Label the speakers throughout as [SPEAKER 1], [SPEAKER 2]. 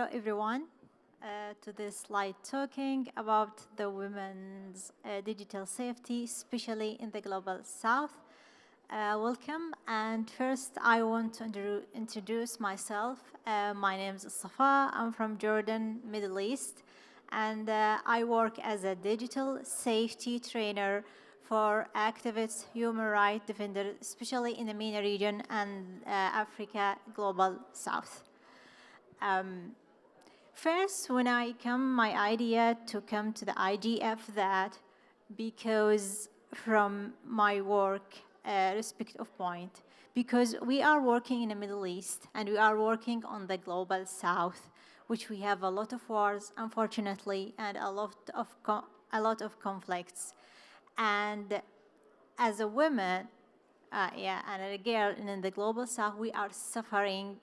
[SPEAKER 1] Hello, everyone, to this light talking about the women's digital safety, especially in the Global South. Welcome, and first I want to introduce myself. My name is Safa, I'm from Jordan, Middle East, and I work as a digital safety trainer for activists, human rights defenders, especially in the MENA region and Africa, Global South. First, when I my idea to come to the IGF that because from my work respective point, because we are working in the Middle East and we are working on the Global South, which we have a lot of wars, unfortunately, and a lot of conflicts. And as a woman, and a girl in the Global South, we are suffering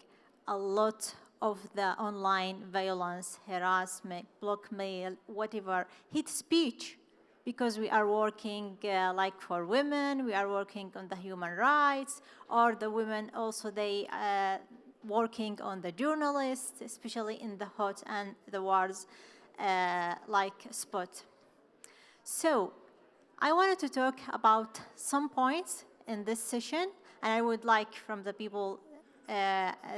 [SPEAKER 1] a lot of the online violence, harassment, blackmail, whatever, hate speech, because we are working like for women, we are working on the human rights, or the women also, they working on the journalists, especially in the hot and the wars like spot. So I wanted to talk about some points in this session, and I would like from the people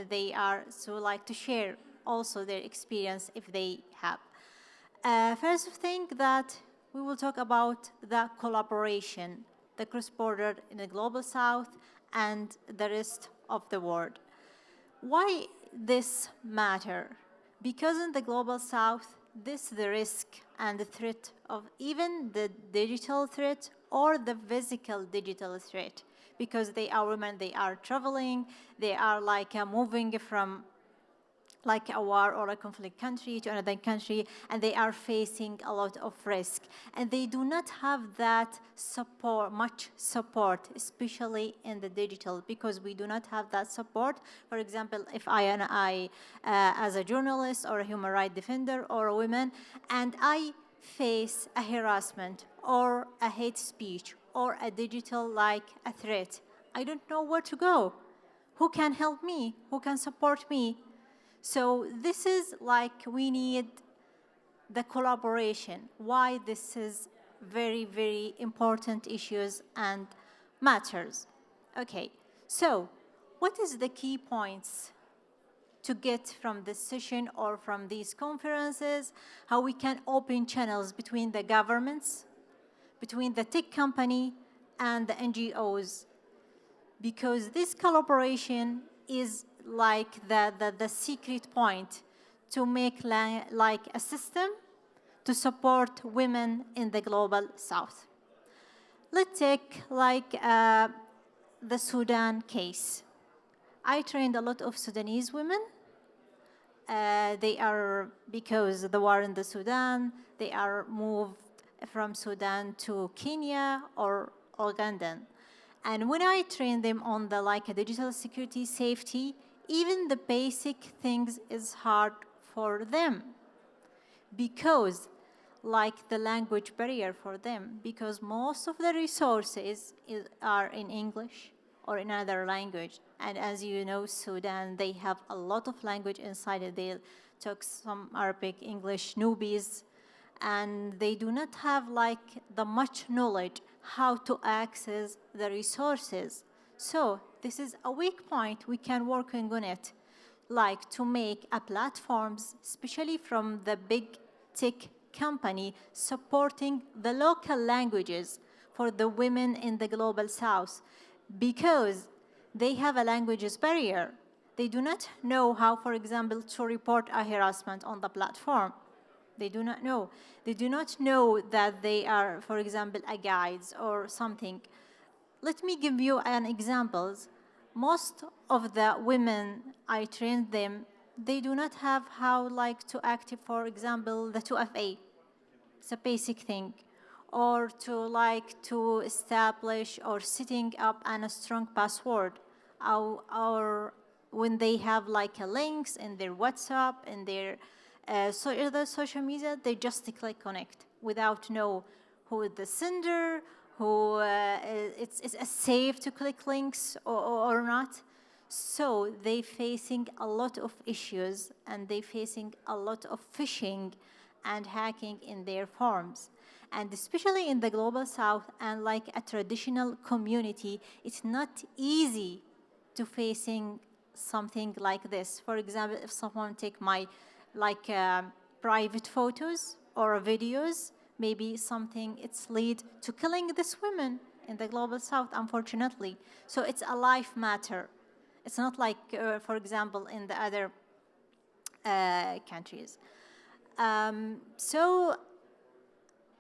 [SPEAKER 1] they are so like to share also their experience if they have. First thing that we will talk about the collaboration, the cross-border in the Global South and the rest of the world. Why this matter? Because in the Global South, the risk and the threat of even the digital threat or the physical digital threat, because they are women, they are traveling, they are like moving from like a war or a conflict country to another country, and they are facing a lot of risk. And they do not have that support, much support, especially in the digital, because we do not have that support. For example, if I as a journalist or a human rights defender or a woman, and I face a harassment or a hate speech or a digital like a threat, I don't know where to go. Who can help me? Who can support me? So this is like we need the collaboration. Why this is very, very important issues and matters. Okay, so what is the key points to get from this session or from these conferences? How we can open channels between the governments, between the tech company and the NGOs, because this collaboration is like the secret point to make like a system to support women in the Global South. Let's take like the Sudan case. I trained a lot of Sudanese women. They are, because the war in the Sudan, they are moved from Sudan to Kenya or Uganda. And when I train them on the like a digital security safety, even the basic things is hard for them, because like the language barrier for them, because most of the resources are in English or in another language. And as you know, Sudan, they have a lot of language inside it. They talk some Arabic, English, Nubis, and they do not have like the much knowledge how to access the resources. So this is a weak point. We can work on it, like to make a platforms, especially from the big tech company, supporting the local languages for the women in the Global South, because they have a languages barrier. They do not know how, for example, to report a harassment on the platform. They do not know. They do not know that they are, for example, a guides or something. Let me give you an example. Most of the women I trained them, they do not have how like to active, for example, the 2FA. It's a basic thing. Or to like to establish or setting up a strong password. Or when they have like a links in their WhatsApp, in their other social media, they just click connect without know who is the sender, who it's safe to click links or not. So they facing a lot of issues, and they facing a lot of phishing and hacking in their forms. And especially in the global south and like a traditional community, it's not easy to facing something like this. For example, if someone take my like private photos or videos, maybe something it's lead to killing this women in the global south, unfortunately. So it's a life matter. It's not like, for example, in the other countries. So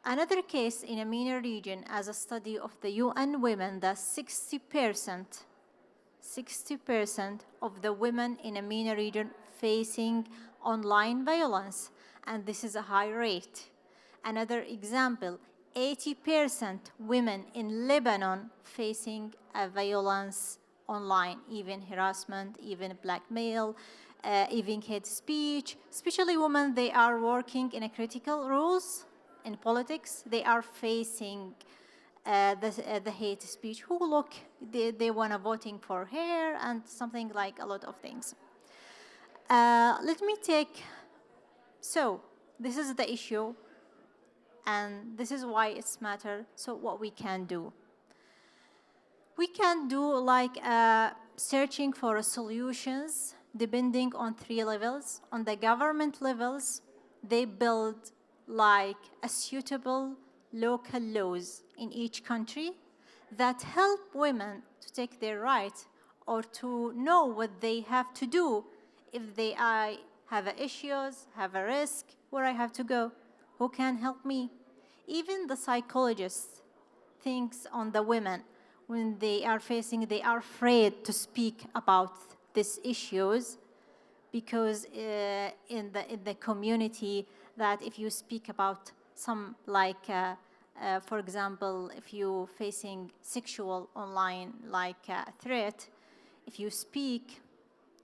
[SPEAKER 1] another case in a MENA region, as a study of the UN women, that 60% of the women in a MENA region facing online violence, and this is a high rate. Another example, 80% women in Lebanon facing a violence online, even harassment, even blackmail, even hate speech. Especially women, they are working in a critical roles in politics. They are facing the hate speech. Who look, they want to voting for her and something like a lot of things. Let me take, so this is the issue, and this is why it's matter. So what we can do? We can do like searching for solutions depending on 3 levels. On the government levels, they build like a suitable local laws in each country that help women to take their rights or to know what they have to do if they have issues, have a risk, where I have to go, who can help me. Even the psychologists thinks on the women when they are facing, they are afraid to speak about these issues because in the community that if you speak about some like for example, if you facing sexual online like threat, if you speak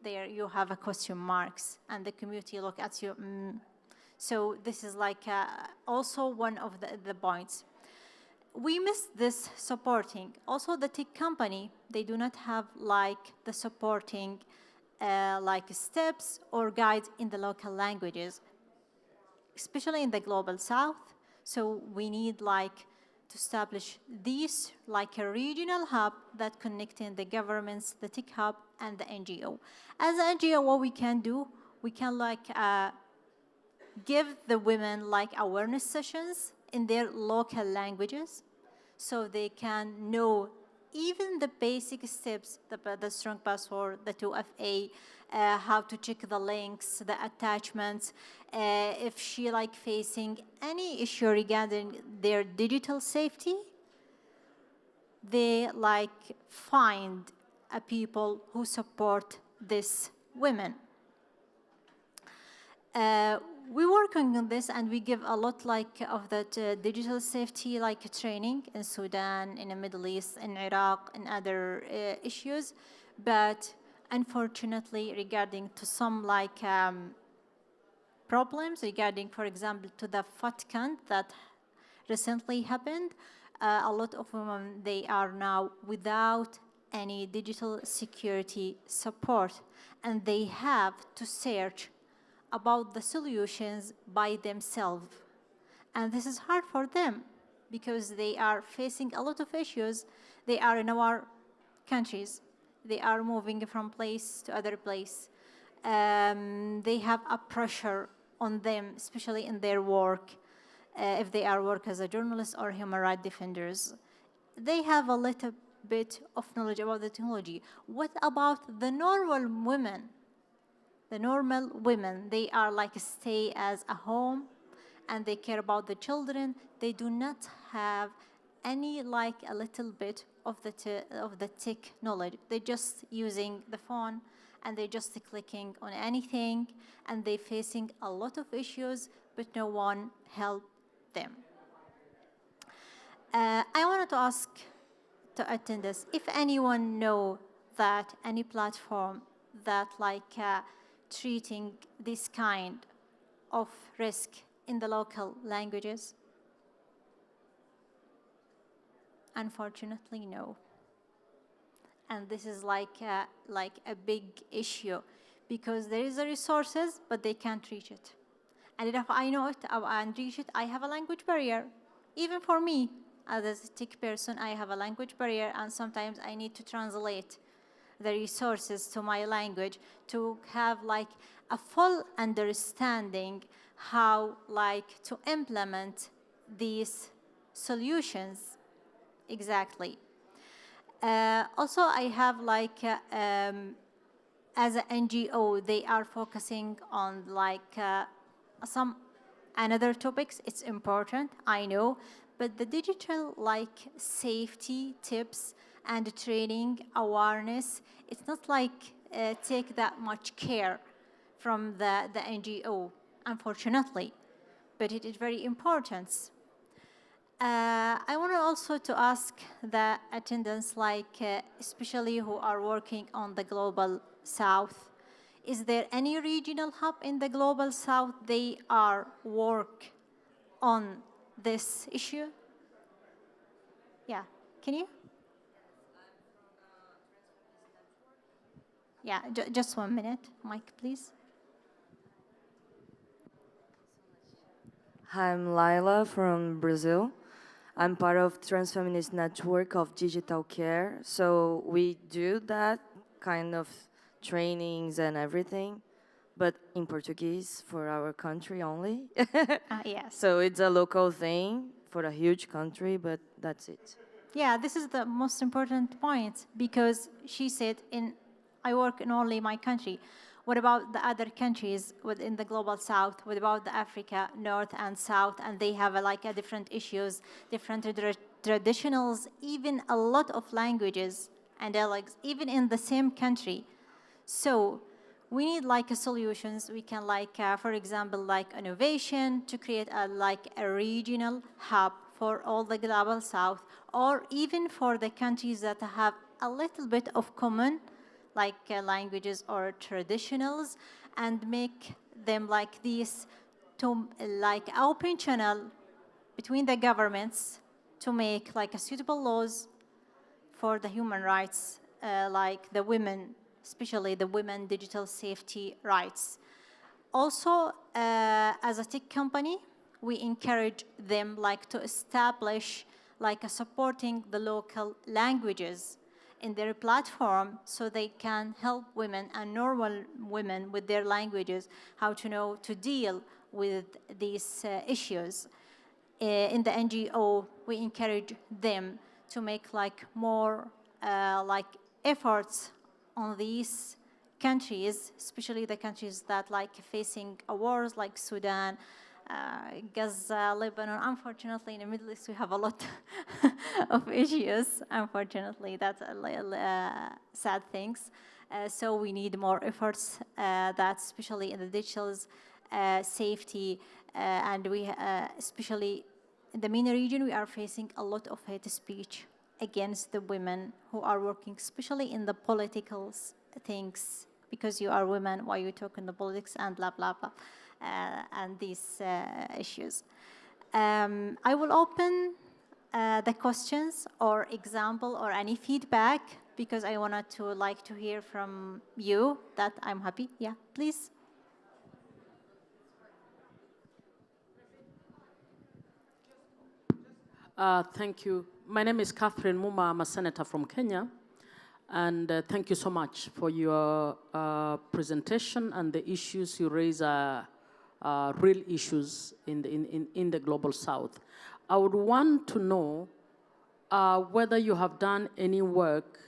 [SPEAKER 1] there you have a question marks and the community look at you. So this is like also one of the points. We miss this supporting. Also the tech company, they do not have like the supporting like steps or guides in the local languages, especially in the global south. So we need like to establish these like a regional hub that connecting the governments, the tech hub, and the NGO. As an NGO, what we can do, we can like give the women like awareness sessions in their local languages so they can know even the basic steps, the strong password, the 2FA, how to check the links, the attachments, if she like facing any issue regarding their digital safety, they like find a people who support these women. We working on this and we give a lot like of that digital safety like training in Sudan, in the Middle East, in Iraq, and other issues. But unfortunately, regarding to some like problems regarding, for example, to the FATCAN that recently happened, a lot of women, they are now without any digital security support, and they have to search about the solutions by themselves. And this is hard for them because they are facing a lot of issues. They are in our countries. They are moving from place to other place. They have a pressure on them, especially in their work, if they are work as a journalist or human rights defenders. They have a little bit of knowledge about the technology. What about the normal women? The normal women, they are like stay as a home and they care about the children. They do not have any like a little bit of the tech knowledge. They're just using the phone and they're just clicking on anything and they're facing a lot of issues, but no one help them. I wanted to ask to attendees if anyone know that any platform that like treating this kind of risk in the local languages? Unfortunately, no. and this is like a big issue, because there is the resources, but they can't reach it. And if I know it and reach it, I have a language barrier. Even for me, as a tech person, I have a language barrier, and sometimes I need to translate the resources to my language to have like a full understanding how like to implement these solutions exactly. Also, I have like as an NGO, they are focusing on like some another topics. It's important, I know, but the digital like safety tips and training awareness, it's not like take that much care from the NGO, unfortunately, but it is very important. I want also to ask the attendants, like especially who are working on the Global South, is there any regional hub in the Global South they are work on this issue? Yeah, can you? Yeah, just 1 minute, Mike, please.
[SPEAKER 2] Hi, I'm Laila from Brazil. I'm part of Transfeminist Network of Digital Care. So we do that kind of trainings and everything, but in Portuguese for our country only.
[SPEAKER 1] Yes.
[SPEAKER 2] So it's a local thing for a huge country, but that's it.
[SPEAKER 1] Yeah, this is the most important point, because she said, I work in only my country. What about the other countries within the Global South? What about the Africa, North and South? And they have like a different issues, different traditionals, even a lot of languages and dialects, even in the same country. So we need like a solutions. We can like, for example, like innovation to create a regional hub for all the Global South, or even for the countries that have a little bit of common like languages or traditionals, and make them like this to like open channel between the governments to make like a suitable laws for the human rights, like the women, especially the women digital safety rights. Also, as a tech company, we encourage them like to establish like a supporting the local languages in their platform, so they can help women and normal women with their languages how to know to deal with these issues. In the NGO, we encourage them to make like more like efforts on these countries, especially the countries that like facing wars like Sudan, Gaza, Lebanon. Unfortunately, in the Middle East, we have a lot of issues. Unfortunately, that's sad things. So we need more efforts, that especially in the digital safety, and we especially in the MENA region, we are facing a lot of hate speech against the women who are working, especially in the political things, because you are women, why you talk in the politics and blah, blah, blah, and these issues. I will open the questions or example or any feedback, because I wanted to like to hear from you. That I'm happy. Yeah, please.
[SPEAKER 3] Thank you. My name is Catherine Muma. I'm a senator from Kenya. And thank you so much for your presentation, and the issues you raise are real issues in the Global South. I would want to know whether you have done any work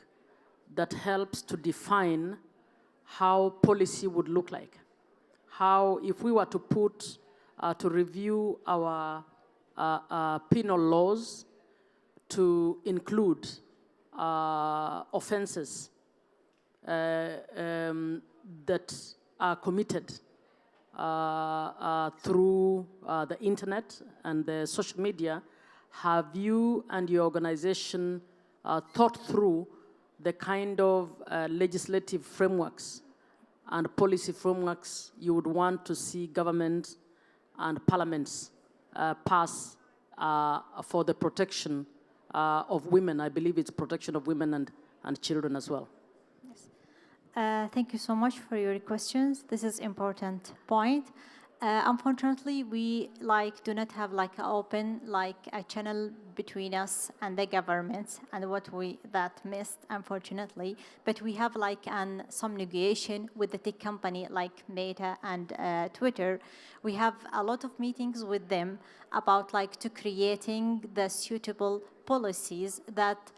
[SPEAKER 3] that helps to define how policy would look like. How, if we were to put, to review our penal laws to include offenses that are committed through the internet and the social media, have you and your organization thought through the kind of legislative frameworks and policy frameworks you would want to see government and parliaments pass for the protection of women? I believe it's protection of women and children as well.
[SPEAKER 1] Thank you so much for your questions. This is important point. Unfortunately, we do not have a channel between us and the government, and what we that missed, unfortunately. But we have some negotiation with the tech company like Meta and Twitter. We have a lot of meetings with them about to creating the suitable policies that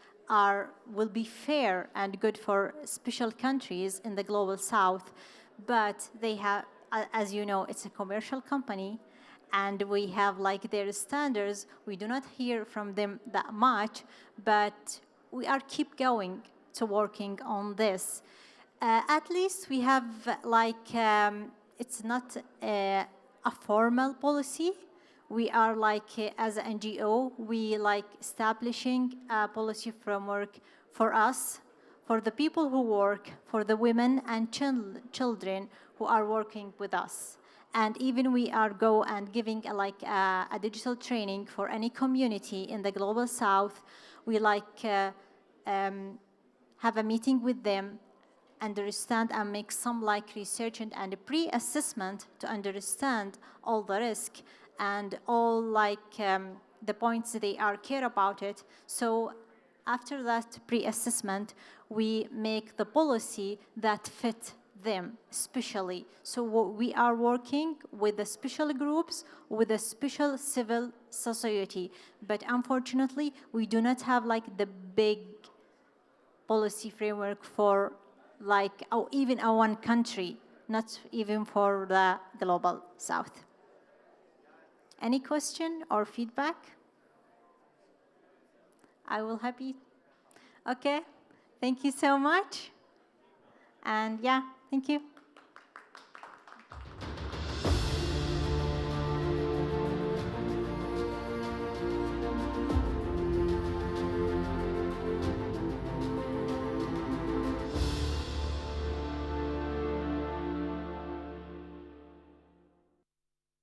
[SPEAKER 1] will be fair and good for special countries in the global south, but they have, as you know, it's a commercial company, and we have their standards. We do not hear from them that much, but we are keep going to working on this. At least we have it's not a formal policy. We are as an NGO, we establishing a policy framework for us, for the people who work, for the women and children who are working with us. And even we are giving a digital training for any community in the global south. We have a meeting with them, understand and make some research and a pre-assessment to understand all the risk and all the points they are care about it. So after that pre-assessment, we make the policy that fit them especially. So we are working with the special groups, with the special civil society. But unfortunately, we do not have the big policy framework for or even a one country, not even for the global south. Any question or feedback? I will happy. Okay, thank you so much. And yeah, thank you.